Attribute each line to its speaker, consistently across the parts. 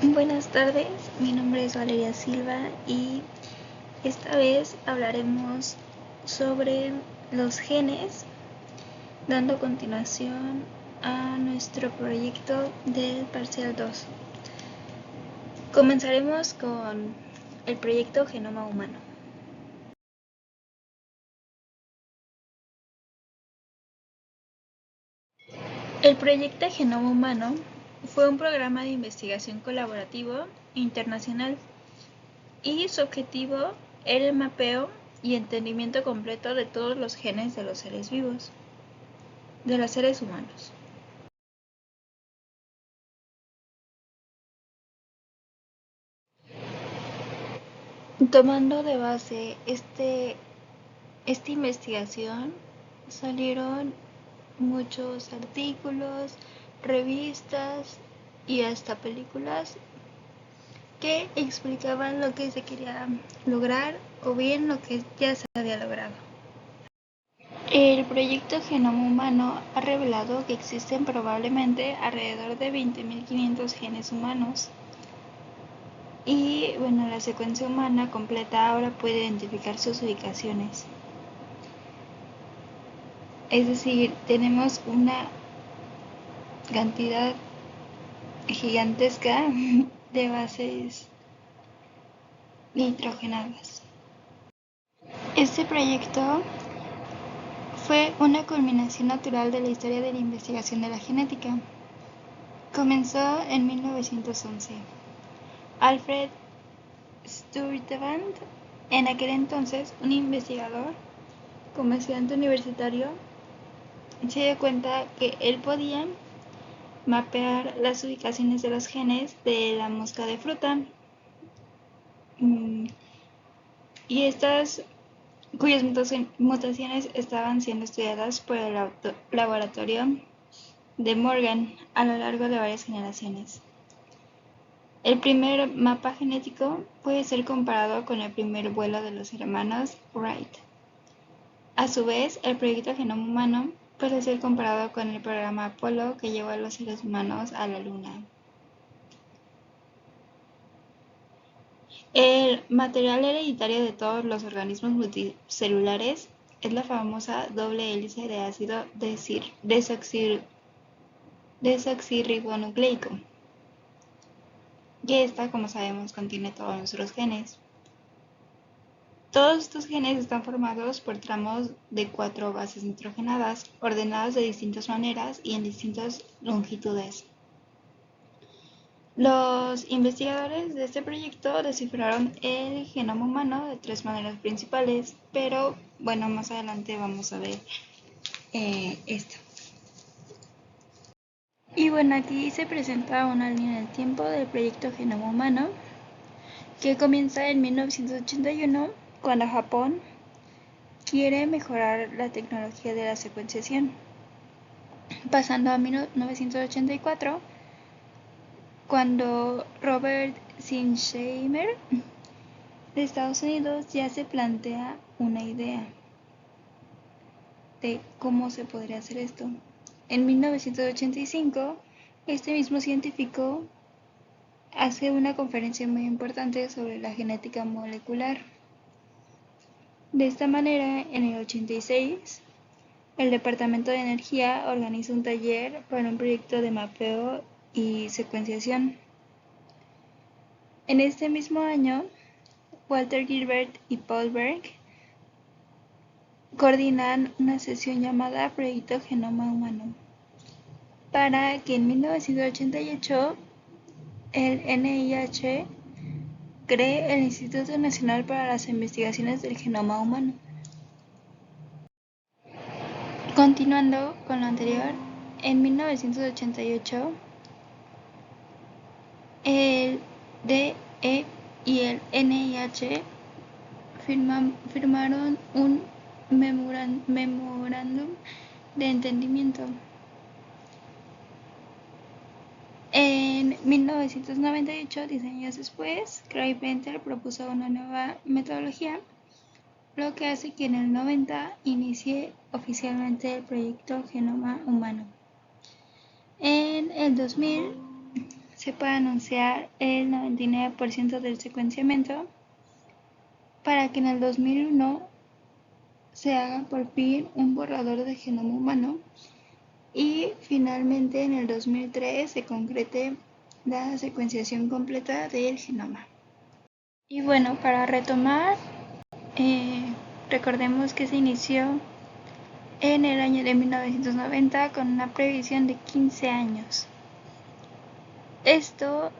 Speaker 1: Buenas tardes, mi nombre es Valeria Silva y esta vez hablaremos sobre los genes, dando continuación a nuestro proyecto del parcial 2. Comenzaremos con el proyecto Genoma Humano. El proyecto Genoma Humano fue un programa de investigación colaborativo internacional y su objetivo era el mapeo y entendimiento completo de todos los genes de los seres vivos, de los seres humanos. Tomando de base esta investigación, salieron muchos artículos, revistas y hasta películas que explicaban lo que se quería lograr o bien lo que ya se había logrado. El proyecto Genoma Humano ha revelado que existen probablemente alrededor de 20.500 genes humanos. Y bueno, la secuencia humana completa ahora puede identificar sus ubicaciones. Es decir, tenemos una cantidad gigantesca de bases nitrogenadas. Este proyecto fue una culminación natural de la historia de la investigación de la genética. Comenzó en 1911. Alfred Sturtevant, en aquel entonces un investigador como estudiante universitario, se dio cuenta que él podía mapear las ubicaciones de los genes de la mosca de fruta y estas cuyas mutaciones estaban siendo estudiadas por el laboratorio de Morgan a lo largo de varias generaciones. El primer mapa genético puede ser comparado con el primer vuelo de los hermanos Wright. A su vez, el proyecto Genoma Humano puede ser comparado con el programa Apolo que llevó a los seres humanos a la Luna. El material hereditario de todos los organismos multicelulares es la famosa doble hélice de ácido desoxirribonucleico, que esta, como sabemos, contiene todos nuestros genes. Todos estos genes están formados por tramos de 4 bases nitrogenadas, ordenadas de distintas maneras y en distintas longitudes. Los investigadores de este proyecto descifraron el genoma humano de 3 maneras principales, pero bueno, más adelante vamos a ver esto. Y bueno, aquí se presenta una línea del tiempo del proyecto Genoma Humano, que comienza en 1981, cuando Japón quiere mejorar la tecnología de la secuenciación, pasando a 1984, cuando Robert Sinsheimer de Estados Unidos ya se plantea una idea de cómo se podría hacer esto. En 1985, este mismo científico hace una conferencia muy importante sobre la genética molecular. De esta manera, en el 86, el Departamento de Energía organiza un taller para un proyecto de mapeo y secuenciación. En este mismo año, Walter Gilbert y Paul Berg coordinan una sesión llamada Proyecto Genoma Humano, para que en 1988 el NIH cree el Instituto Nacional para las Investigaciones del Genoma Humano. Continuando con lo anterior, en 1988 el DE y el NIH firmaron un memorándum de entendimiento. En 1998, 10 años después, Craig Venter propuso una nueva metodología, lo que hace que en el 90 inicie oficialmente el proyecto Genoma Humano. En el 2000 se puede anunciar el 99% del secuenciamiento para que en el 2001 se haga por fin un borrador de genoma humano y finalmente en el 2003 se concrete la secuenciación completa del genoma. Y bueno, para retomar, recordemos que se inició en el año de 1990 con una previsión de 15 años. Esto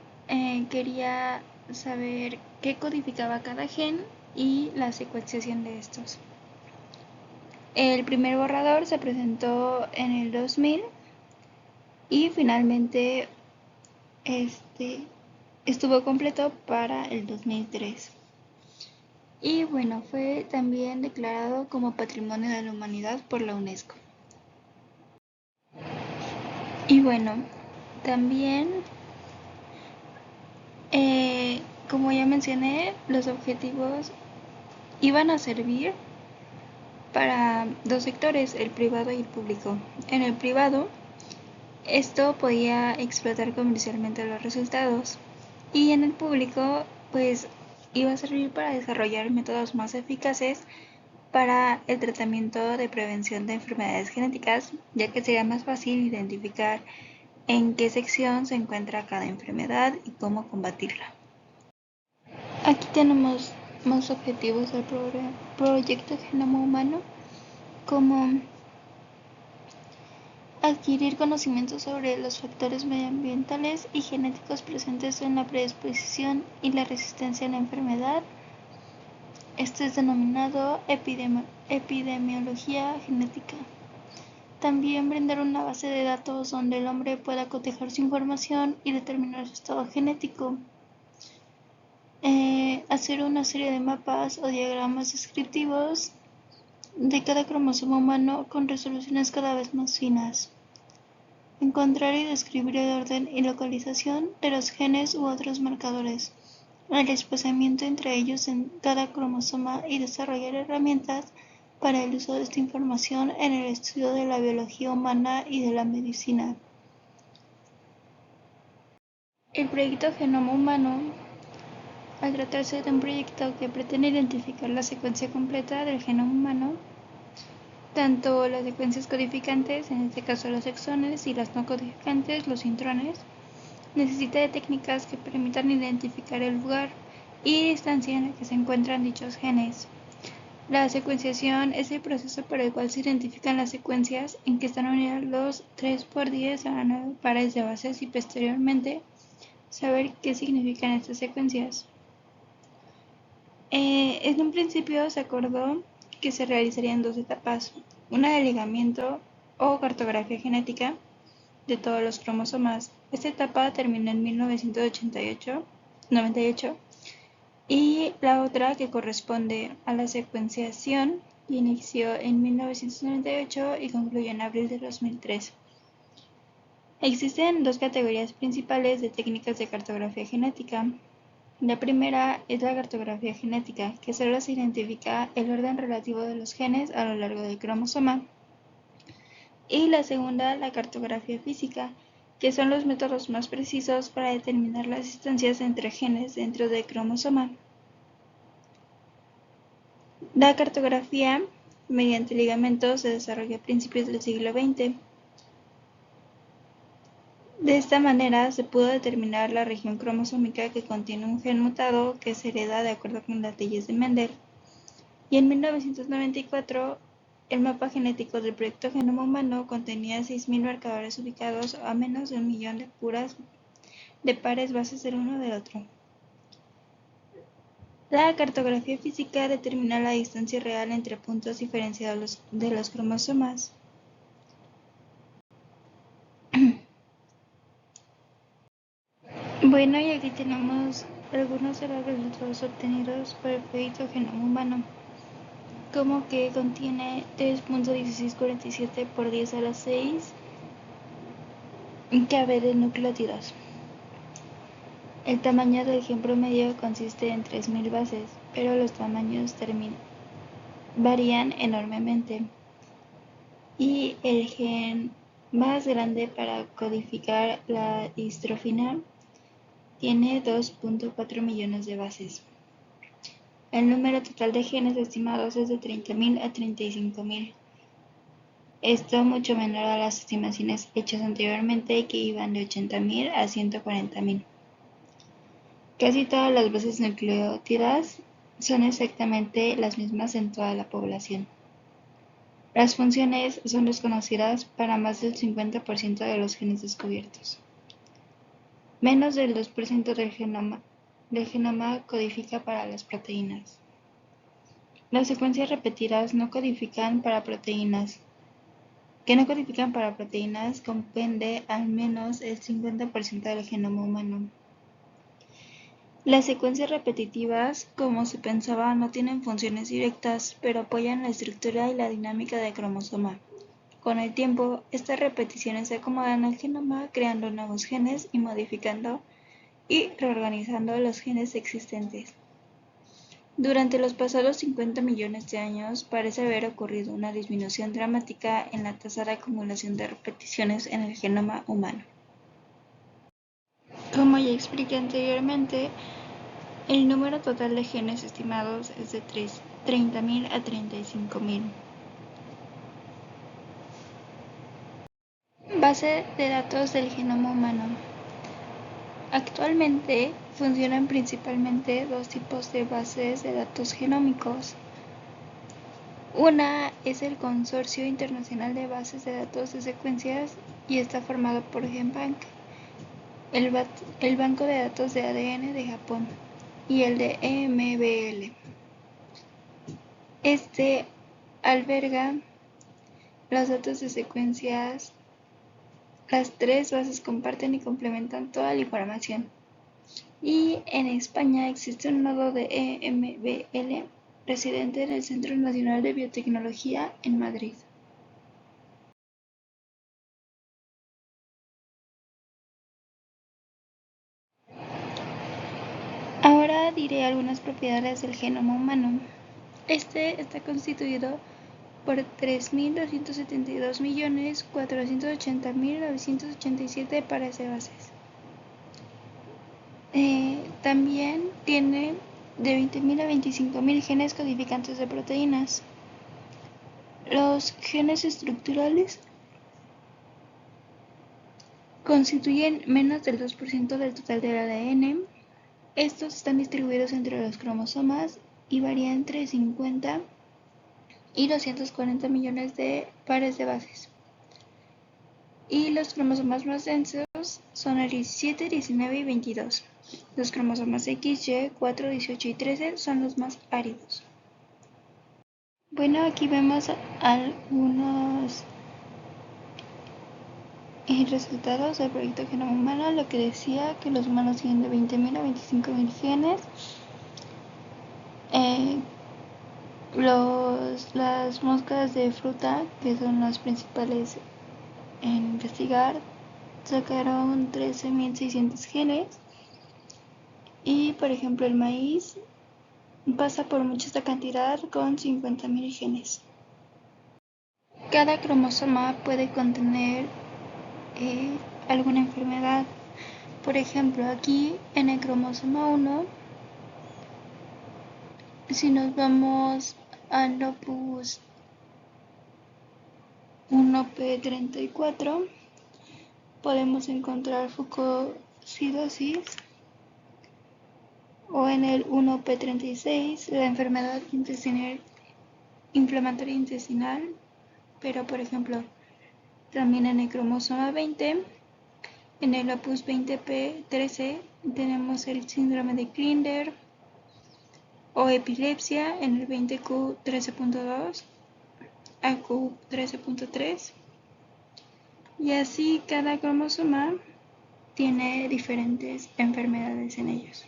Speaker 1: quería saber qué codificaba cada gen y la secuenciación de estos. El primer borrador se presentó en el 2000 y finalmente estuvo completo para el 2003. Y bueno, fue también declarado como Patrimonio de la Humanidad por la UNESCO. Y bueno, también, como ya mencioné, los objetivos iban a servir para dos sectores, el privado y el público. En el privado, esto podía explotar comercialmente los resultados y en el público, pues iba a servir para desarrollar métodos más eficaces para el tratamiento de prevención de enfermedades genéticas, ya que sería más fácil identificar en qué sección se encuentra cada enfermedad y cómo combatirla. Aquí tenemos más objetivos del proyecto Genoma Humano, como adquirir conocimientos sobre los factores medioambientales y genéticos presentes en la predisposición y la resistencia a la enfermedad. Esto es denominado epidemiología genética. También brindar una base de datos donde el hombre pueda cotejar su información y determinar su estado genético. Hacer una serie de mapas o diagramas descriptivos de cada cromosoma humano con resoluciones cada vez más finas. Encontrar y describir el orden y localización de los genes u otros marcadores, el desplazamiento entre ellos en cada cromosoma y desarrollar herramientas para el uso de esta información en el estudio de la biología humana y de la medicina. El proyecto Genoma Humano, al tratarse de un proyecto que pretende identificar la secuencia completa del genoma humano, tanto las secuencias codificantes, en este caso los exones, y las no codificantes, los intrones, necesita de técnicas que permitan identificar el lugar y distancia en la que se encuentran dichos genes. La secuenciación es el proceso por el cual se identifican las secuencias en que están unidos los 3x10 a la 9 pares de bases y posteriormente saber qué significan estas secuencias. En un principio se acordó que se realizarían dos etapas, una de ligamiento o cartografía genética de todos los cromosomas. Esta etapa terminó en 1998 y la otra, que corresponde a la secuenciación, inició en 1998 y concluyó en abril de 2003. Existen dos categorías principales de técnicas de cartografía genética. La primera es la cartografía genética, que solo se identifica el orden relativo de los genes a lo largo del cromosoma. Y la segunda, la cartografía física, que son los métodos más precisos para determinar las distancias entre genes dentro del cromosoma. La cartografía mediante ligamentos se desarrolló a principios del siglo XX. De esta manera se pudo determinar la región cromosómica que contiene un gen mutado que se hereda de acuerdo con las leyes de Mendel. Y en 1994, el mapa genético del proyecto Genoma Humano contenía 6.000 marcadores ubicados a menos de 1 millón de pares bases del uno del otro. La cartografía física determina la distancia real entre puntos diferenciados de los cromosomas. Bueno, y aquí tenemos algunos de los resultados obtenidos por el proyecto Genoma Humano, como que contiene 3.1647 por 10 a la 6 KB de nucleótidos. El tamaño del gen promedio consiste en 3.000 bases, pero los tamaños varían enormemente. Y el gen más grande para codificar la distrofina tiene 2.4 millones de bases. El número total de genes estimados es de 30.000 a 35.000. Esto mucho menor a las estimaciones hechas anteriormente, que iban de 80.000 a 140.000. Casi todas las bases nucleótidas son exactamente las mismas en toda la población. Las funciones son desconocidas para más del 50% de los genes descubiertos. Menos del 2% del genoma codifica para las proteínas. Las secuencias repetidas que no codifican para proteínas comprende al menos el 50% del genoma humano. Las secuencias repetitivas, como se pensaba, no tienen funciones directas, pero apoyan la estructura y la dinámica del cromosoma. Con el tiempo, estas repeticiones se acomodan al genoma, creando nuevos genes y modificando y reorganizando los genes existentes. Durante los pasados 50 millones de años, parece haber ocurrido una disminución dramática en la tasa de acumulación de repeticiones en el genoma humano. Como ya expliqué anteriormente, el número total de genes estimados es de 30.000 a 35.000. Base de datos del genoma humano. Actualmente funcionan principalmente dos tipos de bases de datos genómicos. Una es el Consorcio Internacional de Bases de Datos de Secuencias y está formado por GenBank, el Banco de Datos de ADN de Japón, y el de EMBL. Este alberga los datos de secuencias. Las tres bases comparten y complementan toda la información. Y en España existe un nodo de EMBL residente en el Centro Nacional de Biotecnología en Madrid. Ahora diré algunas propiedades del genoma humano. Este está constituido por 3.272.480.987 pares de bases. También tiene de 20.000 a 25.000 genes codificantes de proteínas. Los genes estructurales constituyen menos del 2% del total del ADN. Estos están distribuidos entre los cromosomas y varían entre 50 y 240 millones de pares de bases. Y los cromosomas más densos son el 17, 19 y 22. Los cromosomas XY, 4, 18 y 13 son los más áridos. Bueno, aquí vemos algunos resultados del proyecto Genoma Humano, lo que decía que los humanos tienen de 20.000 a 25.000 genes. Las moscas de fruta, que son las principales en investigar, sacaron 13.600 genes. Y por ejemplo el maíz pasa por mucha esta cantidad con 50.000 genes. Cada cromosoma puede contener alguna enfermedad. Por ejemplo, aquí en el cromosoma 1, si nos vamos al opus 1p34, podemos encontrar fucosidosis, o en el 1p36, la enfermedad inflamatoria intestinal. Pero por ejemplo, también en el cromosoma 20, en el opus 20p13, tenemos el síndrome de Klinder o epilepsia en el 20q13.2 a q13.3, y así cada cromosoma tiene diferentes enfermedades en ellos,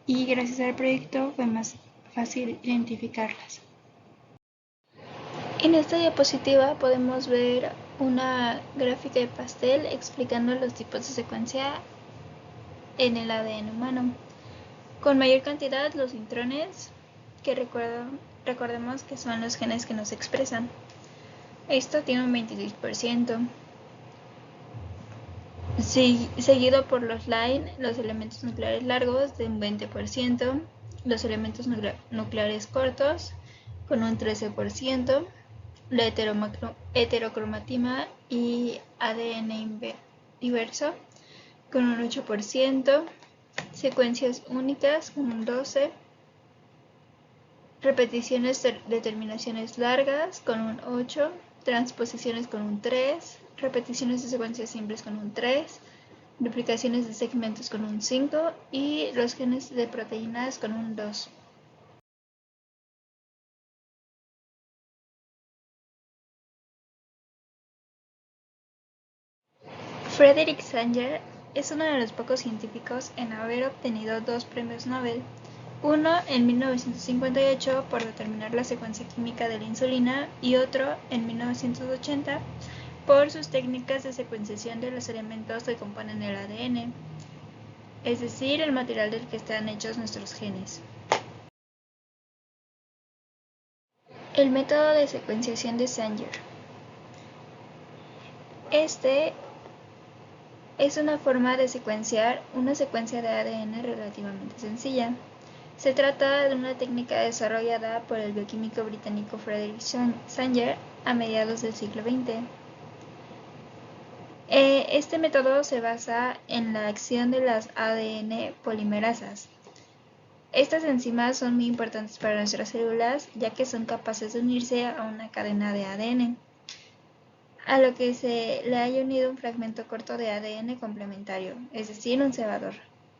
Speaker 1: y gracias al proyecto fue más fácil identificarlas. En esta diapositiva podemos ver una gráfica de pastel explicando los tipos de secuencia en el ADN humano. Con mayor cantidad los intrones, que recordemos que son los genes que nos expresan. Esto tiene un 26%. seguido por los line, los elementos nucleares largos de un 20%, los elementos nucleares cortos con un 13%, la heterocromatina y ADN diverso con un 8%, secuencias únicas con un 12%, repeticiones de terminaciones largas con un 8%, transposiciones con un 3%, repeticiones de secuencias simples con un 3%, duplicaciones de segmentos con un 5% y los genes de proteínas con un 2%. Frederick Sanger es uno de los pocos científicos en haber obtenido 2 premios Nobel, uno en 1958 por determinar la secuencia química de la insulina y otro en 1980 por sus técnicas de secuenciación de los elementos que componen el ADN, es decir, el material del que están hechos nuestros genes. El método de secuenciación de Sanger. Este es una forma de secuenciar una secuencia de ADN relativamente sencilla. Se trata de una técnica desarrollada por el bioquímico británico Frederick Sanger a mediados del siglo XX. Este método se basa en la acción de las ADN polimerasas. Estas enzimas son muy importantes para nuestras células, ya que son capaces de unirse a una cadena de ADN, a lo que se le haya unido un fragmento corto de ADN complementario, es decir, un cebador,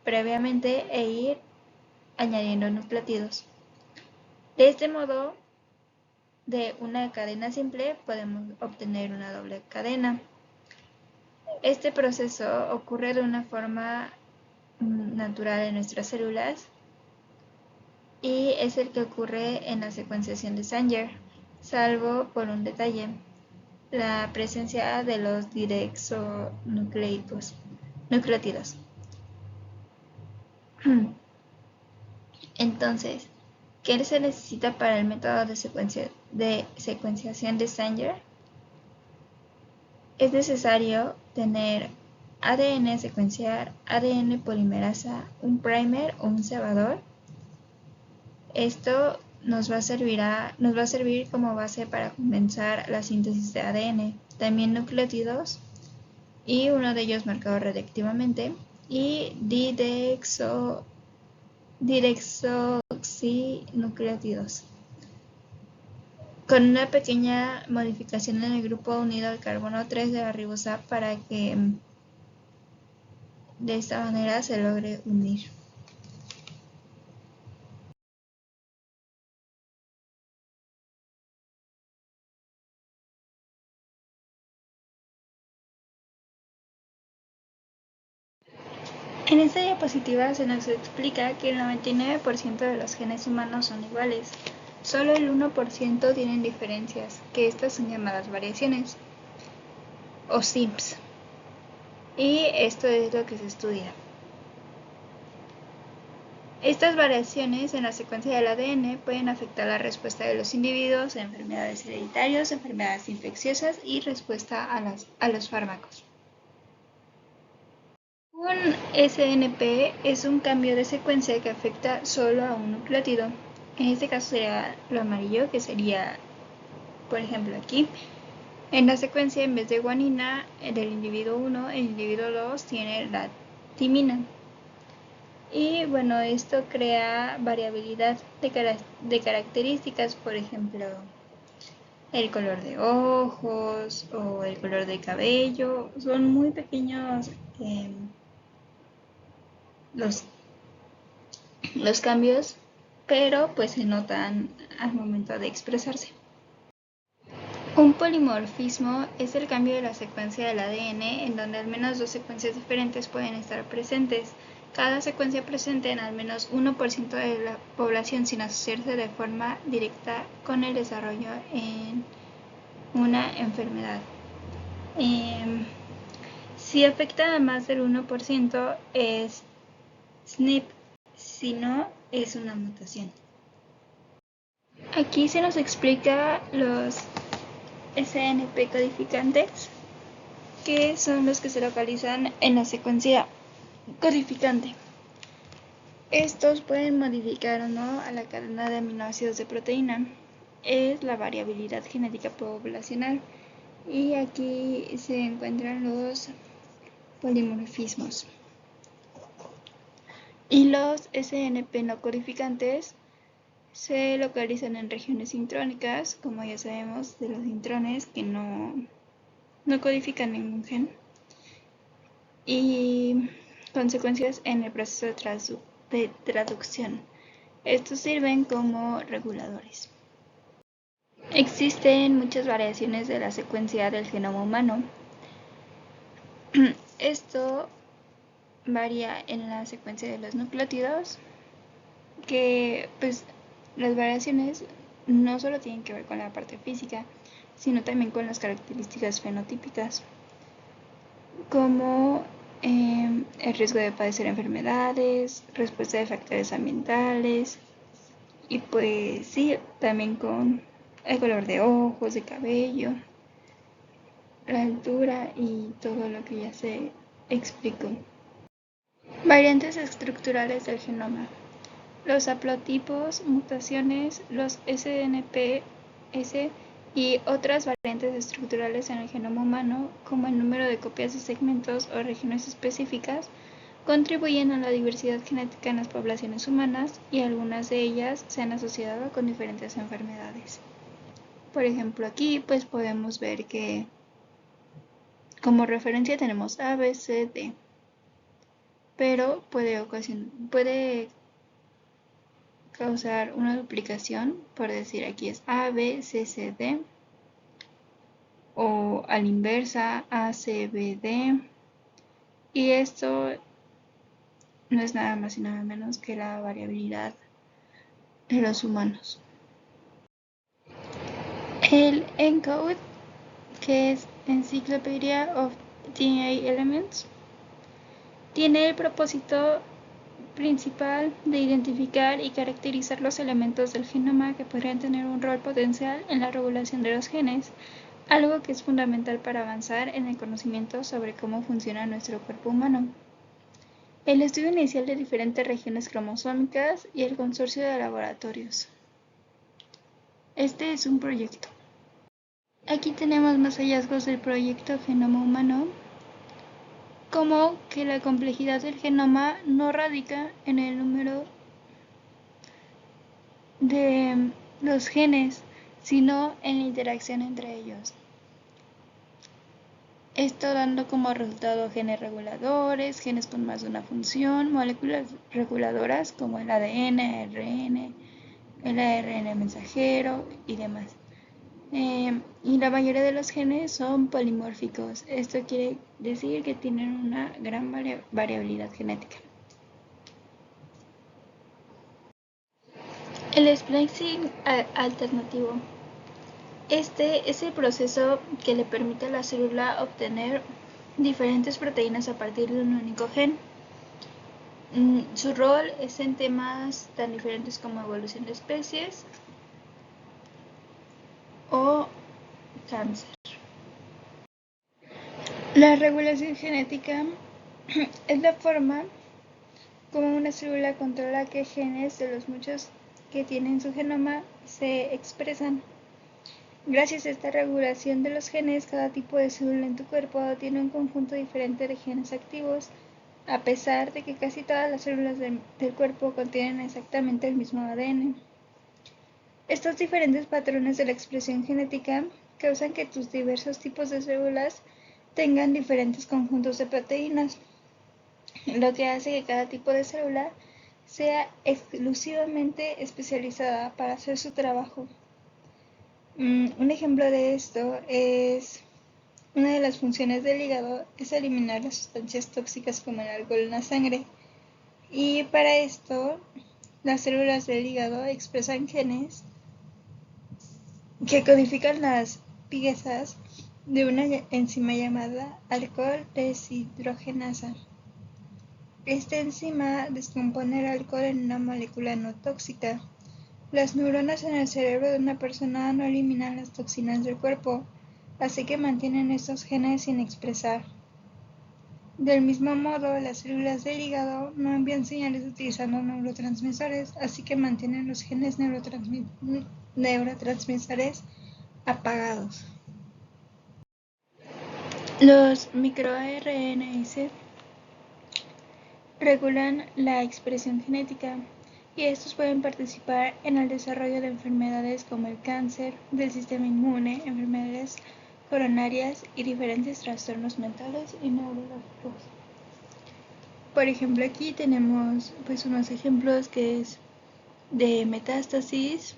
Speaker 1: previamente e ir añadiendo nucleótidos. De este modo, de una cadena simple podemos obtener una doble cadena. Este proceso ocurre de una forma natural en nuestras células y es el que ocurre en la secuenciación de Sanger, salvo por un detalle: la presencia de los nucleótidos. Entonces, ¿qué se necesita para el método de secuenciación de Sanger? Es necesario tener ADN secuenciar, ADN polimerasa, un primer o un cebador. Esto nos va a servir como base para comenzar la síntesis de ADN. También nucleótidos, y uno de ellos marcado radiactivamente, y dideoxinucleótidos, con una pequeña modificación en el grupo unido al carbono 3 de la ribosa para que de esta manera se logre unir. En esta diapositiva se nos explica que el 99% de los genes humanos son iguales. Solo el 1% tienen diferencias, que estas son llamadas variaciones, o SNPs. Y esto es lo que se estudia. Estas variaciones en la secuencia del ADN pueden afectar la respuesta de los individuos a enfermedades hereditarias, enfermedades infecciosas y respuesta a los fármacos. Un SNP es un cambio de secuencia que afecta solo a un nucleótido. En este caso sería lo amarillo, que sería, por ejemplo, aquí. En la secuencia, en vez de guanina del individuo 1, el individuo 2 tiene la timina. Y bueno, esto crea variabilidad de características, por ejemplo, el color de ojos o el color de cabello. Son muy pequeños los cambios, pero pues se notan al momento de expresarse. Un polimorfismo es el cambio de la secuencia del ADN en donde al menos 2 secuencias diferentes pueden estar presentes. Cada secuencia presente en al menos 1% de la población sin asociarse de forma directa con el desarrollo en una enfermedad. Si afecta a más del 1% es SNP, si no es una mutación. Aquí se nos explica los SNP codificantes. que son los que se localizan en la secuencia codificante. Estos pueden modificar o no a la cadena de aminoácidos de proteína. Es la variabilidad genética poblacional. Y aquí se encuentran los polimorfismos. Y los SNP no codificantes se localizan en regiones intrónicas, como ya sabemos de los intrones que no codifican ningún gen, y consecuencias en el proceso de traducción. Estos sirven como reguladores. Existen muchas variaciones de la secuencia del genoma humano. Esto varía en la secuencia de los nucleótidos, que pues las variaciones no solo tienen que ver con la parte física, sino también con las características fenotípicas, como el riesgo de padecer enfermedades, respuesta de factores ambientales, y pues sí, también con el color de ojos, de cabello, la altura y todo lo que ya se explicó. Variantes estructurales del genoma. Los haplotipos, mutaciones, los SNPs y otras variantes estructurales en el genoma humano, como el número de copias de segmentos o regiones específicas, contribuyen a la diversidad genética en las poblaciones humanas y algunas de ellas se han asociado con diferentes enfermedades. Por ejemplo, aquí pues podemos ver que como referencia tenemos A, B, C, D, pero puede causar una duplicación, por decir aquí es A, B, C, C, D, o a la inversa A, C, B, D, y esto no es nada más y nada menos que la variabilidad de los humanos. El ENCODE, que es Encyclopedia of DNA Elements, tiene el propósito principal de identificar y caracterizar los elementos del genoma que podrían tener un rol potencial en la regulación de los genes, algo que es fundamental para avanzar en el conocimiento sobre cómo funciona nuestro cuerpo humano. El estudio inicial de diferentes regiones cromosómicas y el consorcio de laboratorios. Este es un proyecto. Aquí tenemos más hallazgos del proyecto Genoma Humano, como que la complejidad del genoma no radica en el número de los genes, sino en la interacción entre ellos. Esto dando como resultado genes reguladores, genes con más de una función, moléculas reguladoras como el ADN, ARN, el ARN mensajero y demás. Y la mayoría de los genes son polimórficos. Esto quiere decir que tienen una gran variabilidad genética. El splicing alternativo. Este es el proceso que le permite a la célula obtener diferentes proteínas a partir de un único gen. Su rol es en temas tan diferentes como evolución de especies o cáncer. La regulación genética es la forma como una célula controla qué genes de los muchos que tienen su genoma se expresan. Gracias a esta regulación de los genes, cada tipo de célula en tu cuerpo tiene un conjunto diferente de genes activos, a pesar de que casi todas las células del cuerpo contienen exactamente el mismo ADN. Estos diferentes patrones de la expresión genética causan que tus diversos tipos de células tengan diferentes conjuntos de proteínas, lo que hace que cada tipo de célula sea exclusivamente especializada para hacer su trabajo. Un ejemplo de esto es una de las funciones del hígado es eliminar las sustancias tóxicas como el alcohol en la sangre, y para esto las células del hígado expresan genes que codifican las piezas de una enzima llamada alcohol deshidrogenasa. Esta enzima descompone el alcohol en una molécula no tóxica. Las neuronas en el cerebro de una persona no eliminan las toxinas del cuerpo, así que mantienen estos genes sin expresar. Del mismo modo, las células del hígado no envían señales utilizando neurotransmisores, así que mantienen los genes neurotransmisores apagados. Los microRNAs regulan la expresión genética y estos pueden participar en el desarrollo de enfermedades como el cáncer, del sistema inmune, enfermedades coronarias y diferentes trastornos mentales y neurológicos. Por ejemplo, aquí tenemos pues unos ejemplos que es de metástasis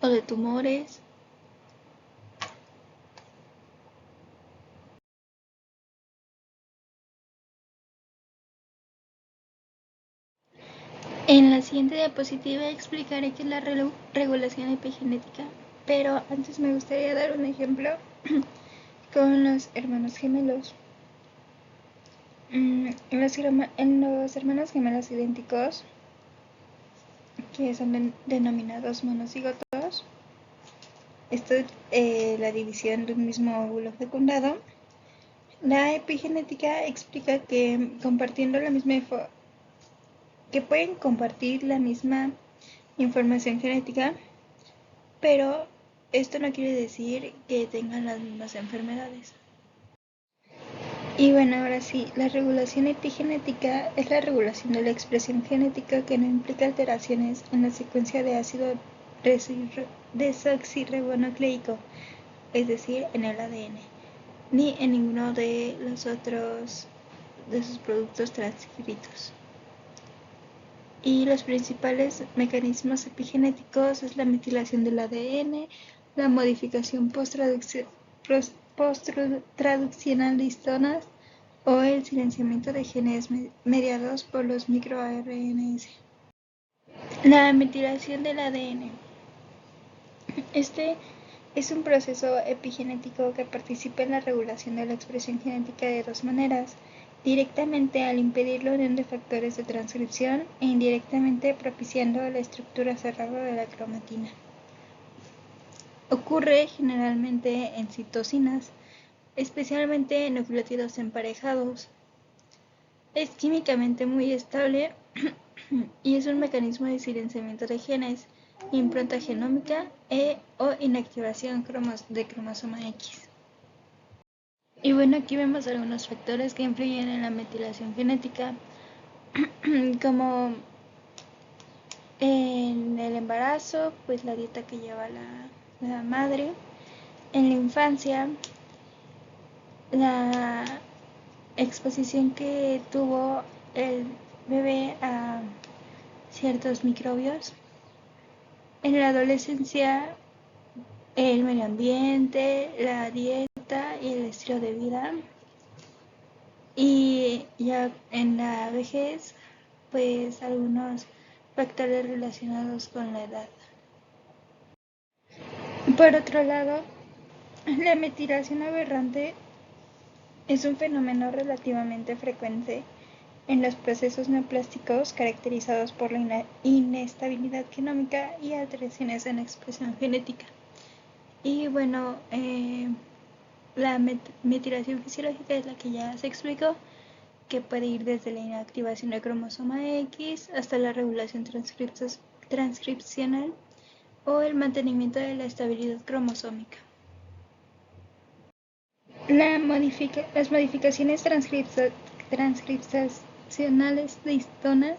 Speaker 1: o de tumores. En la siguiente diapositiva explicaré qué es la regulación epigenética, pero antes me gustaría dar un ejemplo con los hermanos gemelos. En los hermanos gemelos idénticos, que son denominados monocigotos, esto es la división de un mismo óvulo fecundado. La epigenética explica que que pueden compartir la misma información genética, pero esto no quiere decir que tengan las mismas enfermedades. Y bueno, ahora sí, la regulación epigenética es la regulación de la expresión genética que no implica alteraciones en la secuencia de ácido desoxirribonucleico, es decir, en el ADN, ni en ninguno de los otros de sus productos transcritos. Y los principales mecanismos epigenéticos es la metilación del ADN, la modificación post-traduccional de histonas o el silenciamiento de genes mediados por los microRNAs. La metilación del ADN. Este es un proceso epigenético que participa en la regulación de la expresión genética de dos maneras: directamente al impedir la unión de factores de transcripción e indirectamente propiciando la estructura cerrada de la cromatina. Ocurre generalmente en citosinas, especialmente en nucleótidos emparejados. Es químicamente muy estable y es un mecanismo de silenciamiento de genes, impronta genómica o inactivación de cromosoma X. Y bueno, aquí vemos algunos factores que influyen en la metilación genética, como en el embarazo, pues la dieta que lleva la madre; en la infancia, la exposición que tuvo el bebé a ciertos microbios; en la adolescencia, el medio ambiente, la dieta y el estilo de vida; y ya en la vejez, pues algunos factores relacionados con la edad. Por otro lado, la metilación aberrante es un fenómeno relativamente frecuente en los procesos neoplásticos caracterizados por la inestabilidad genómica y alteraciones en la expresión genética. Y bueno, la metilación fisiológica es la que ya se explicó, que puede ir desde la inactivación del cromosoma X hasta la regulación transcripcional o el mantenimiento de la estabilidad cromosómica. Las modificaciones transcripcionales de histonas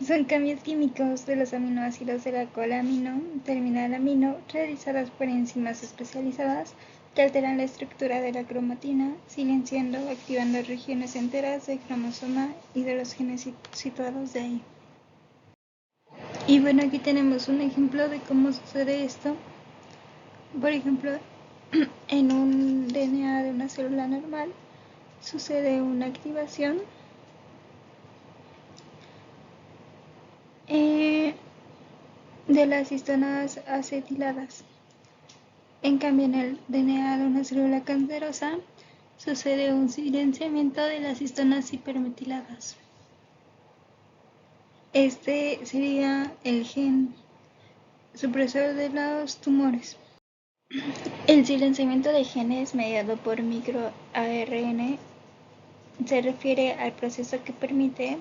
Speaker 1: son cambios químicos de los aminoácidos de la colamino terminal amino realizadas por enzimas especializadas que alteran la estructura de la cromatina, silenciando o activando regiones enteras del cromosoma y de los genes situados de ahí. Y bueno, aquí tenemos un ejemplo de cómo sucede esto. Por ejemplo, en un DNA de una célula normal sucede una activación de las histonas acetiladas. En cambio, en el DNA de una célula cancerosa sucede un silenciamiento de las histonas hipermetiladas. Este sería el gen supresor de los tumores. El silenciamiento de genes mediado por microARN se refiere al proceso que permite,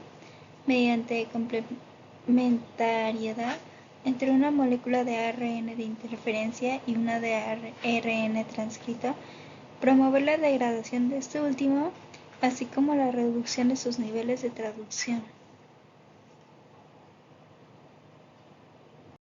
Speaker 1: mediante complementariedad entre una molécula de ARN de interferencia y una de ARN transcrito, promover la degradación de este último, así como la reducción de sus niveles de traducción.